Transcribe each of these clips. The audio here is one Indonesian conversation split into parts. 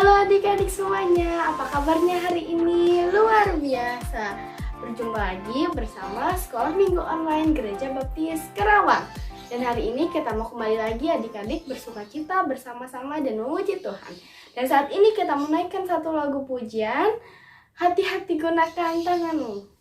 Halo adik-adik semuanya, apa kabarnya hari ini? Luar biasa. Berjumpa lagi bersama Sekolah Minggu Online Gereja Baptis Kerawang. Dan hari ini kita mau kembali lagi adik-adik bersukacita bersama-sama dan memuji Tuhan. Dan saat ini kita menaikkan satu lagu pujian, Hati-hati gunakan tanganmu.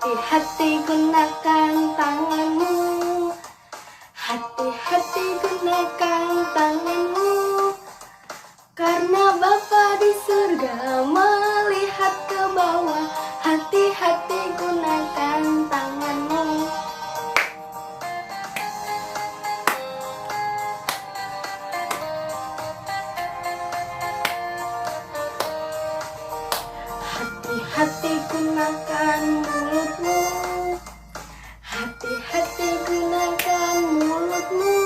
Hati-hati gunakan tanganmu, hati-hati gunakan tanganmu, karena Bapa di surga melihat ke bawah. Hati-hati gunakan tanganmu. Hati-hati gunakan mulutmu, hati-hati gunakan mulutmu,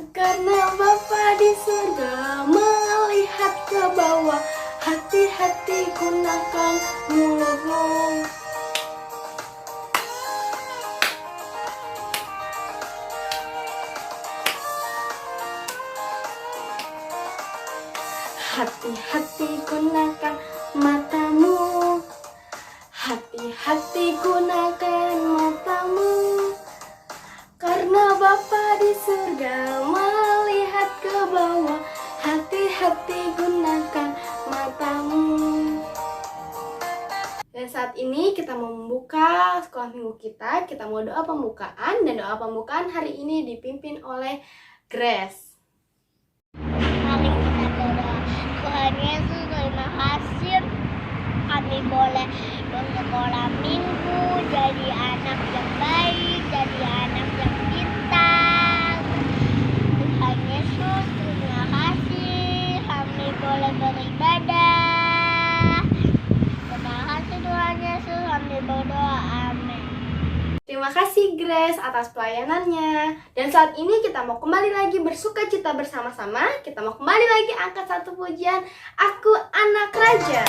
karena Bapa di surga melihat ke bawah. Hati-hati gunakan mulutmu. Hati-hati gunakan matamu, hati-hati gunakan matamu, karena Bapa di surga melihat ke bawah. Hati-hati gunakan matamu. Dan saat ini kita mau membuka sekolah minggu kita mau doa pembukaan, dan doa pembukaan hari ini dipimpin oleh Grace. Mari kita berdoa. Tuhan Yesus, terima kasih kami boleh bersekolah minggu, jadi anak yang baik, jadi anak yang pintar. Tuhan Yesus, terima kasih kami boleh beribadah. Terima kasih Tuhan Yesus, kami berdoa. Amin. Terima kasih Grace atas pelayanannya. Dan saat ini kita mau kembali lagi bersukacita bersama-sama. Kita mau kembali lagi angkat satu pujian, Aku Anak Raja.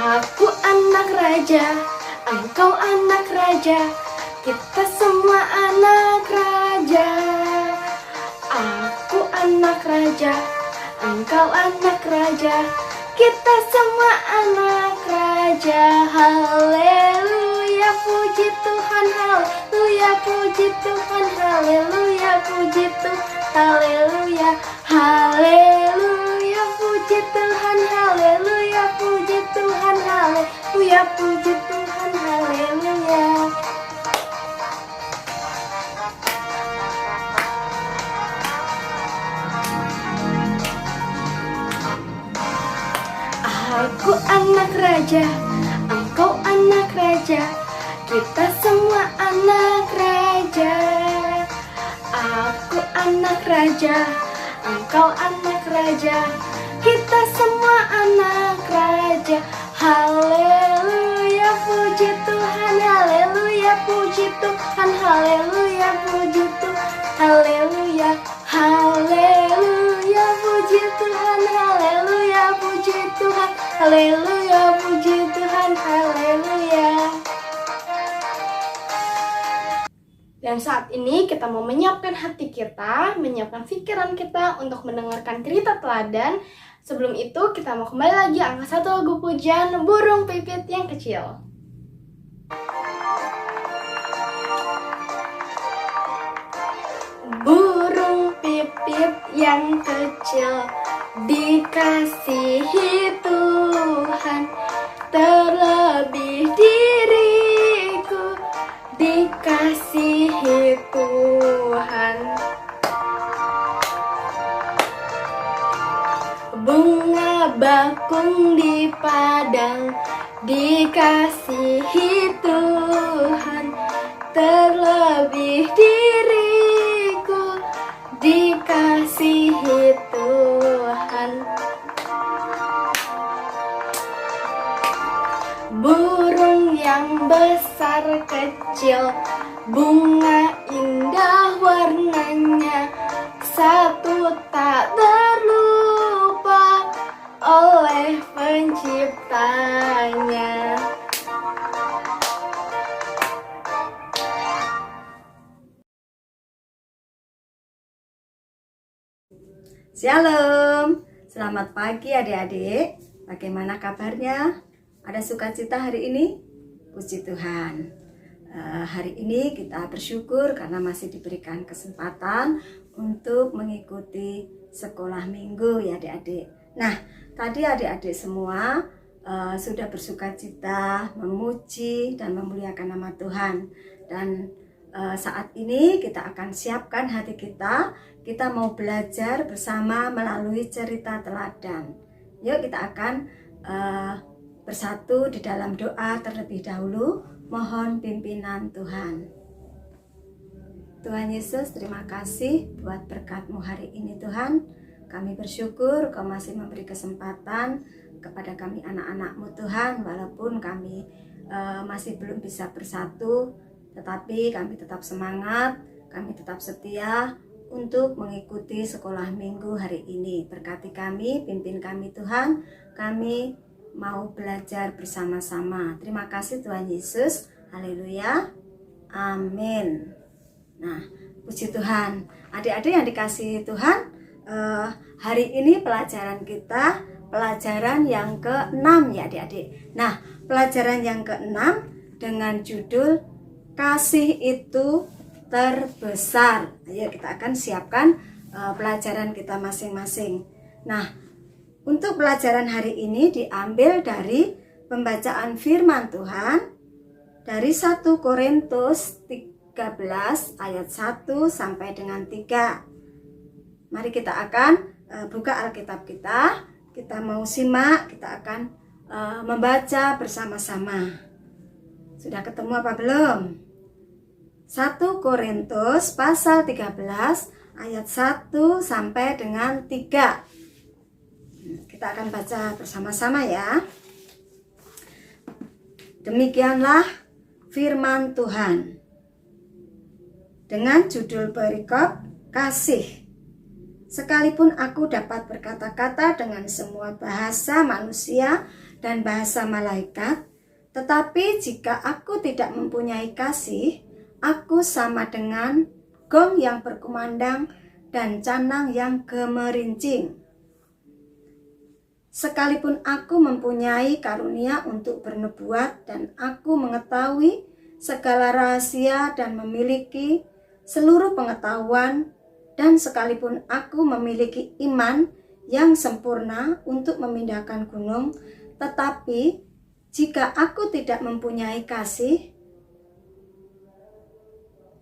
Aku anak raja, engkau anak raja, kita semua anak raja. Aku anak raja, engkau anak raja, kita semua anak raja. Haleluya, puji Tuhan, haleluya, puji Tuhan, haleluya, puji Tuhan, haleluya, haleluya, puji Tuhan, haleluya, puji Tuhan, haleluya, puji Tuhan, haleluya. Aku anak raja, engkau anak raja, kita semua anak raja. Aku anak raja, engkau anak raja, kita semua anak raja. Haleluya, puji Tuhan, haleluya, puji Tuhan, haleluya, puji Tuhan, haleluya, haleluya, puji Tuhan, haleluya, puji Tuhan, haleluya, puji Tuhan, haleluya. Dan saat ini kita mau menyiapkan hati kita, menyiapkan pikiran kita untuk mendengarkan cerita teladan. Sebelum itu kita mau kembali lagi angkat satu lagu pujian, Burung Pipit yang Kecil. Burung pipit yang kecil dikasihi Tuhan, terlebih diriku dikasihi Tuhan. Bunga bakung di padang dikasihi Tuhan, terlebih diriku dikasihi Tuhan. Burung yang besar kecil, bunga indah warnanya, satu tak terlupa oleh penciptanya. Shalom, selamat pagi adik-adik. Bagaimana kabarnya? Ada sukacita hari ini? Puji Tuhan. Hari ini kita bersyukur karena masih diberikan kesempatan untuk mengikuti sekolah minggu ya adik-adik. Nah, tadi adik-adik semua sudah bersukacita, memuji dan memuliakan nama Tuhan. Dan saat ini kita akan siapkan hati kita. Kita mau belajar bersama melalui cerita teladan. Yuk kita akan bersatu di dalam doa terlebih dahulu. Mohon pimpinan Tuhan. Tuhan Yesus, terima kasih buat berkat-Mu hari ini Tuhan. Kami bersyukur Kau masih memberi kesempatan kepada kami anak-anak-Mu Tuhan. Walaupun kami masih belum bisa bersatu, tetapi kami tetap semangat, kami tetap setia untuk mengikuti sekolah minggu hari ini. Berkati kami, pimpin kami Tuhan, kami mau belajar bersama-sama. Terima kasih Tuhan Yesus, haleluya, amin. Nah, puji Tuhan. Adik-adik yang dikasihi Tuhan, hari ini pelajaran kita, pelajaran yang ke-6 ya adik-adik. Nah, pelajaran yang ke-6 dengan judul Kasih itu terbesar. Ayo kita akan siapkan pelajaran kita masing-masing. Nah, untuk pelajaran hari ini diambil dari pembacaan firman Tuhan dari 1 Korintus 13 ayat 1 sampai dengan 3. Mari kita akan buka Alkitab kita. Kita mau simak, kita akan membaca bersama-sama. Sudah ketemu apa belum? 1 Korintus pasal 13 ayat 1 sampai dengan 3. Kita akan baca bersama-sama ya. Demikianlah firman Tuhan. Dengan judul perikop kasih. Sekalipun aku dapat berkata-kata dengan semua bahasa manusia dan bahasa malaikat, tetapi jika aku tidak mempunyai kasih, aku sama dengan gong yang berkumandang dan canang yang gemerincing. Sekalipun aku mempunyai karunia untuk bernubuat dan aku mengetahui segala rahasia dan memiliki seluruh pengetahuan, dan sekalipun aku memiliki iman yang sempurna untuk memindahkan gunung, tetapi jika aku tidak mempunyai kasih,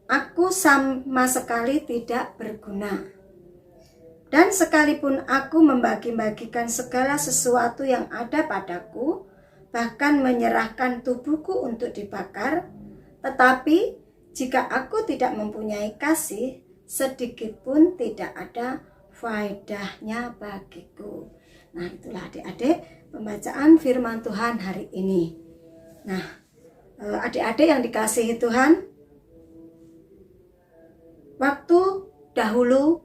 aku sama sekali tidak berguna. Dan sekalipun aku membagi-bagikan segala sesuatu yang ada padaku, bahkan menyerahkan tubuhku untuk dibakar, tetapi jika aku tidak mempunyai kasih, sedikit pun tidak ada faedahnya bagiku. Nah, itulah adik-adik pembacaan firman Tuhan hari ini. Nah, adik-adik yang dikasihi Tuhan, waktu dahulu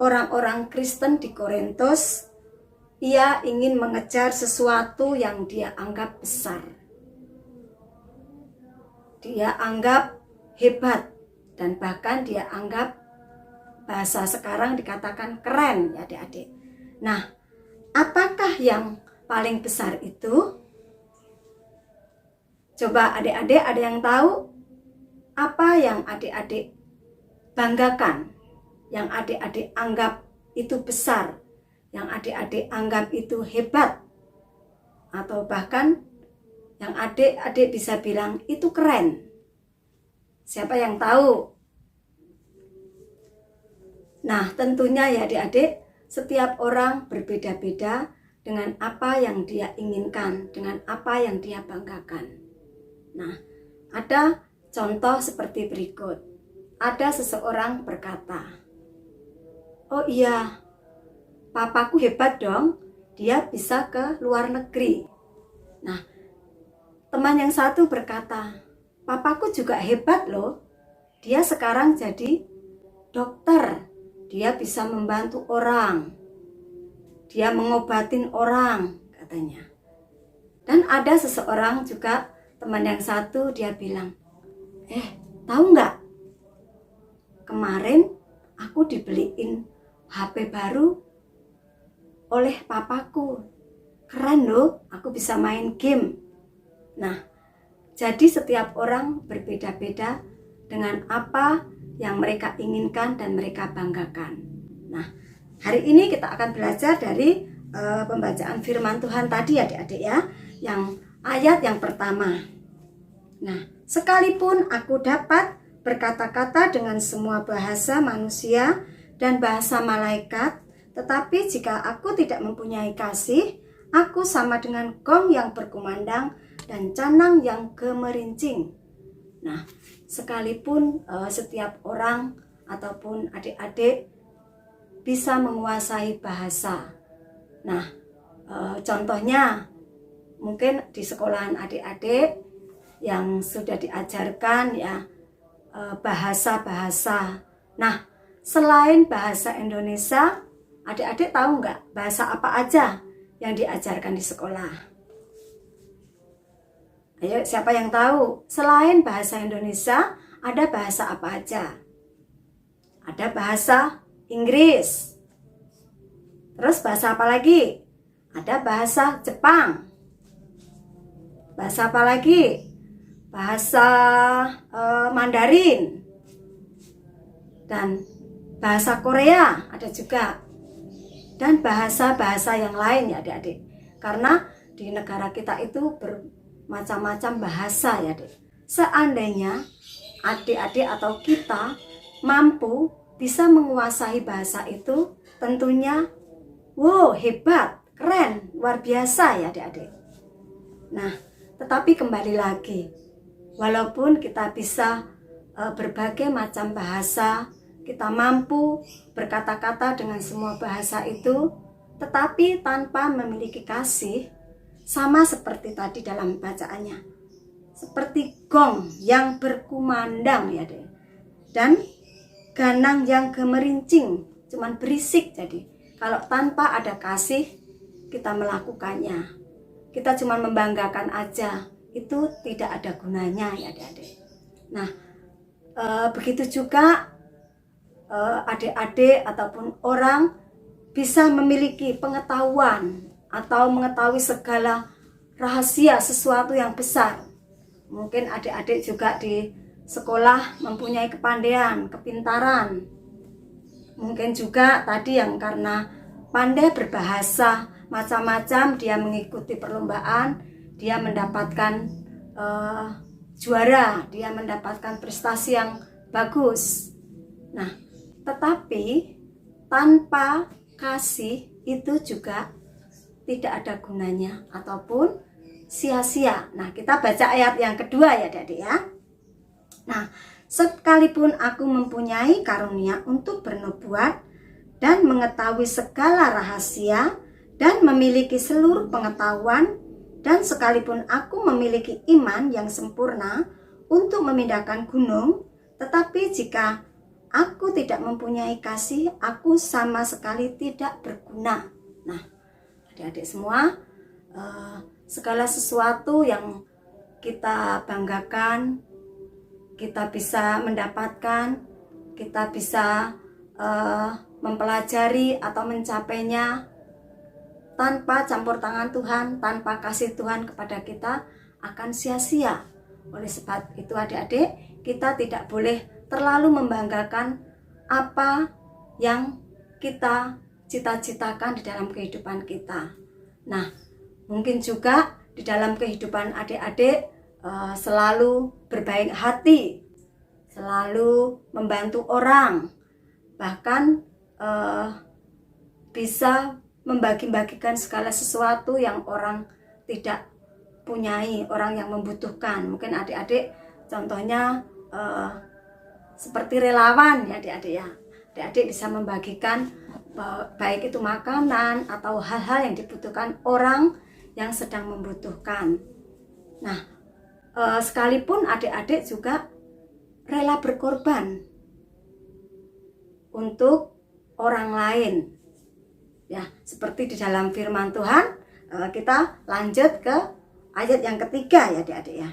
orang-orang Kristen di Korintus, ia ingin mengejar sesuatu yang dia anggap besar. Dia anggap hebat dan bahkan dia anggap, bahasa sekarang dikatakan keren ya adik-adik. Nah, apakah yang paling besar itu? Coba adik-adik ada yang tahu apa yang adik-adik banggakan, yang adik-adik anggap itu besar, yang adik-adik anggap itu hebat, atau bahkan yang adik-adik bisa bilang itu keren? Siapa yang tahu? Nah, tentunya ya adik-adik, setiap orang berbeda-beda dengan apa yang dia inginkan, dengan apa yang dia banggakan. Nah, ada contoh seperti berikut. Ada seseorang berkata, "Oh iya, papaku hebat dong, dia bisa ke luar negeri." Nah, teman yang satu berkata, "Papaku juga hebat loh, dia sekarang jadi dokter, dia bisa membantu orang, dia mengobatin orang," katanya. Dan ada seseorang juga, teman yang satu, dia bilang, "Tahu nggak? Kemarin aku dibeliin HP baru oleh papaku. Keren loh, aku bisa main game. Nah, jadi setiap orang berbeda-beda dengan apa yang mereka inginkan dan mereka banggakan. Nah, hari ini kita akan belajar dari pembacaan firman Tuhan tadi adik-adik ya, yang ayat yang pertama. Nah, sekalipun aku dapat berkata-kata dengan semua bahasa manusia dan bahasa malaikat, tetapi jika aku tidak mempunyai kasih, aku sama dengan gong yang berkumandang dan canang yang gemerincing. Nah, sekalipun setiap orang ataupun adik-adik bisa menguasai bahasa. Nah, contohnya mungkin di sekolahan adik-adik yang sudah diajarkan ya bahasa-bahasa. Nah, selain bahasa Indonesia, adik-adik tahu nggak bahasa apa aja yang diajarkan di sekolah? Ayo, siapa yang tahu? Selain bahasa Indonesia, ada bahasa apa aja? Ada bahasa Inggris. Terus bahasa apa lagi? Ada bahasa Jepang. Bahasa apa lagi? Bahasa Mandarin. Dan bahasa Korea ada juga. Dan bahasa-bahasa yang lain ya adik-adik. Karena di negara kita itu bermacam-macam bahasa ya adik. Seandainya adik-adik atau kita mampu bisa menguasai bahasa itu, tentunya wow, hebat, keren, luar biasa ya adik-adik. Nah, tetapi kembali lagi, walaupun kita bisa berbagai macam bahasa, kita mampu berkata-kata dengan semua bahasa itu, tetapi tanpa memiliki kasih, sama seperti tadi dalam bacaannya, seperti gong yang berkumandang ya adik, dan ganang yang gemerincing, cuman berisik. Jadi kalau tanpa ada kasih kita melakukannya, kita cuma membanggakan aja, itu tidak ada gunanya ya adik-adik. Nah, begitu juga adik-adik ataupun orang bisa memiliki pengetahuan atau mengetahui segala rahasia sesuatu yang besar. Mungkin adik-adik juga di sekolah mempunyai kepandaian, kepintaran. Mungkin juga tadi yang karena pandai berbahasa macam-macam, dia mengikuti perlombaan, dia mendapatkan juara, dia mendapatkan prestasi yang bagus. Nah, tetapi tanpa kasih itu juga tidak ada gunanya ataupun sia-sia. Nah, kita baca ayat yang kedua ya adik-adik ya. Nah, sekalipun aku mempunyai karunia untuk bernubuat dan mengetahui segala rahasia dan memiliki seluruh pengetahuan, dan sekalipun aku memiliki iman yang sempurna untuk memindahkan gunung, tetapi jika aku tidak mempunyai kasih, aku sama sekali tidak berguna. Nah, adik-adik semua, segala sesuatu yang kita banggakan, kita bisa mendapatkan, kita bisa mempelajari atau mencapainya tanpa campur tangan Tuhan, tanpa kasih Tuhan kepada kita, akan sia-sia. Oleh sebab itu adik-adik, kita tidak boleh terlalu membanggakan apa yang kita cita-citakan di dalam kehidupan kita. Nah, mungkin juga di dalam kehidupan adik-adik selalu berbaik hati, selalu membantu orang, bahkan bisa membagi-bagikan segala sesuatu yang orang tidak punyai, orang yang membutuhkan. Mungkin adik-adik contohnya seperti relawan ya adik-adik ya. Adik-adik bisa membagikan baik itu makanan atau hal-hal yang dibutuhkan orang yang sedang membutuhkan. Nah, sekalipun adik-adik juga rela berkorban untuk orang lain. Ya, seperti di dalam firman Tuhan, kita lanjut ke ayat yang ketiga ya adik-adik ya.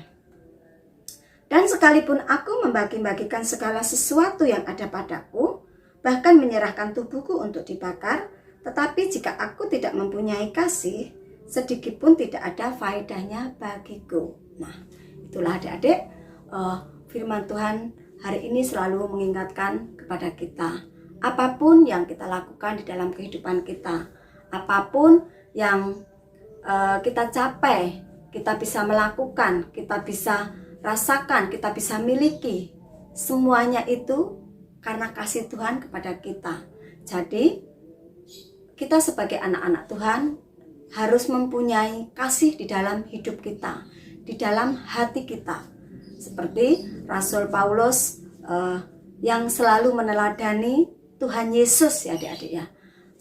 Dan sekalipun aku membagi-bagikan segala sesuatu yang ada padaku, bahkan menyerahkan tubuhku untuk dibakar. Tetapi jika aku tidak mempunyai kasih, sedikit pun tidak ada faedahnya bagiku. Nah, itulah adik-adik, firman Tuhan hari ini selalu mengingatkan kepada kita. Apapun yang kita lakukan di dalam kehidupan kita, apapun yang kita capai, kita bisa melakukan, kita bisa rasakan, kita bisa miliki, semuanya itu karena kasih Tuhan kepada kita. Jadi kita sebagai anak-anak Tuhan harus mempunyai kasih di dalam hidup kita, di dalam hati kita. Seperti Rasul Paulus yang selalu meneladani Tuhan Yesus, ya adik-adik ya.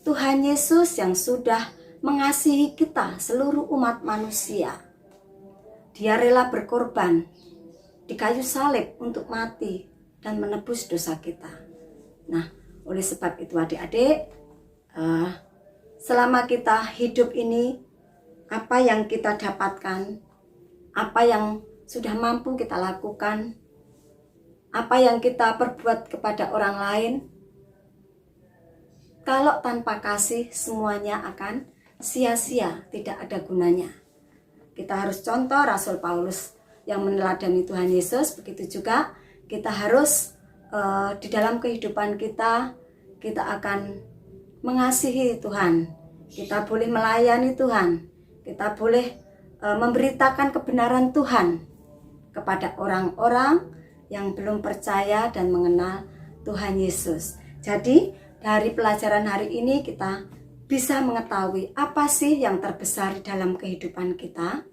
Tuhan Yesus yang sudah mengasihi kita, seluruh umat manusia. Dia rela berkorban di kayu salib untuk mati dan menebus dosa kita. Nah, oleh sebab itu adik-adik, selama kita hidup ini, apa yang kita dapatkan, apa yang sudah mampu kita lakukan, apa yang kita perbuat kepada orang lain, kalau tanpa kasih semuanya akan sia-sia, tidak ada gunanya. Kita harus contoh Rasul Paulus yang meneladani Tuhan Yesus. Begitu juga kita harus di dalam kehidupan kita akan mengasihi Tuhan. Kita boleh melayani Tuhan. Kita boleh memberitakan kebenaran Tuhan kepada orang-orang yang belum percaya dan mengenal Tuhan Yesus. Jadi dari pelajaran hari ini kita bisa mengetahui apa sih yang terbesar di dalam kehidupan kita,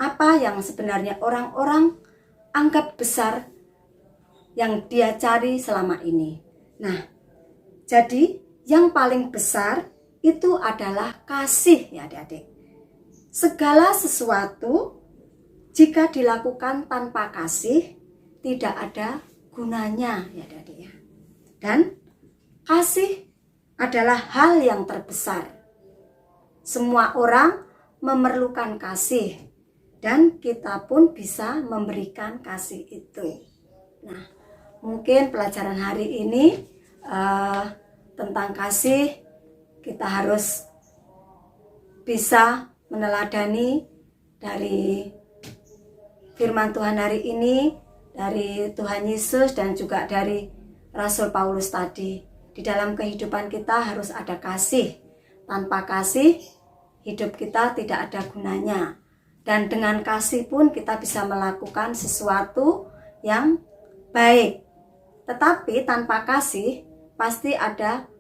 apa yang sebenarnya orang-orang anggap besar yang dia cari selama ini. Nah, jadi yang paling besar itu adalah kasih, ya adik-adik. Segala sesuatu jika dilakukan tanpa kasih tidak ada gunanya, ya adik-adik ya. Dan kasih adalah hal yang terbesar. Semua orang memerlukan kasih dan kita pun bisa memberikan kasih itu. Nah, mungkin pelajaran hari ini tentang kasih, kita harus bisa meneladani dari firman Tuhan hari ini, dari Tuhan Yesus dan juga dari Rasul Paulus tadi. Di dalam kehidupan kita harus ada kasih. Tanpa kasih, hidup kita tidak ada gunanya. Dan dengan kasih pun kita bisa melakukan sesuatu yang baik. Tetapi tanpa kasih, pasti ada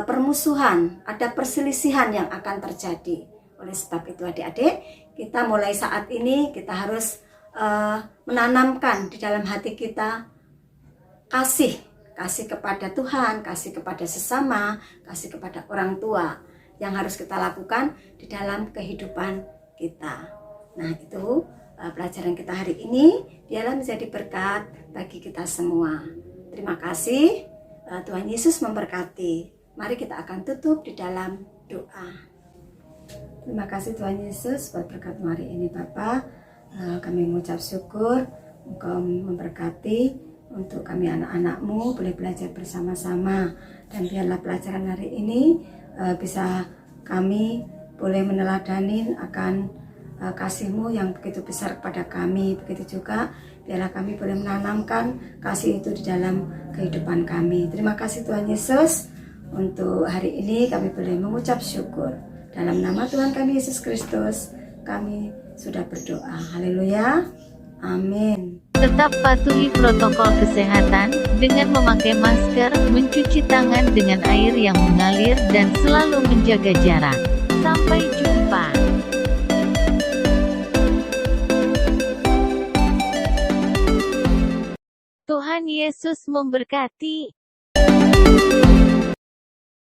permusuhan, ada perselisihan yang akan terjadi. Oleh sebab itu adik-adik, kita mulai saat ini kita harus menanamkan di dalam hati kita kasih kepada Tuhan, kasih kepada sesama, kasih kepada orang tua yang harus kita lakukan di dalam kehidupan kita. Nah, itu pelajaran kita hari ini, biarlah menjadi berkat bagi kita semua. Terima kasih, Tuhan Yesus memberkati. Mari kita akan tutup di dalam doa. Terima kasih Tuhan Yesus buat berkat hari ini Bapa. Kami mengucap syukur Engkau memberkati untuk kami anak-anak-Mu boleh belajar bersama-sama, dan biarlah pelajaran hari ini bisa kami boleh meneladani akan kasih-Mu yang begitu besar kepada kami. Begitu juga biarlah kami boleh menanamkan kasih itu di dalam kehidupan kami. Terima kasih Tuhan Yesus, untuk hari ini kami boleh mengucap syukur. Dalam nama Tuhan kami Yesus Kristus kami sudah berdoa. Haleluya. Amin. Tetap patuhi protokol kesehatan dengan memakai masker, mencuci tangan dengan air yang mengalir, dan selalu menjaga jarak. Sampai jumpa. Tuhan Yesus memberkati.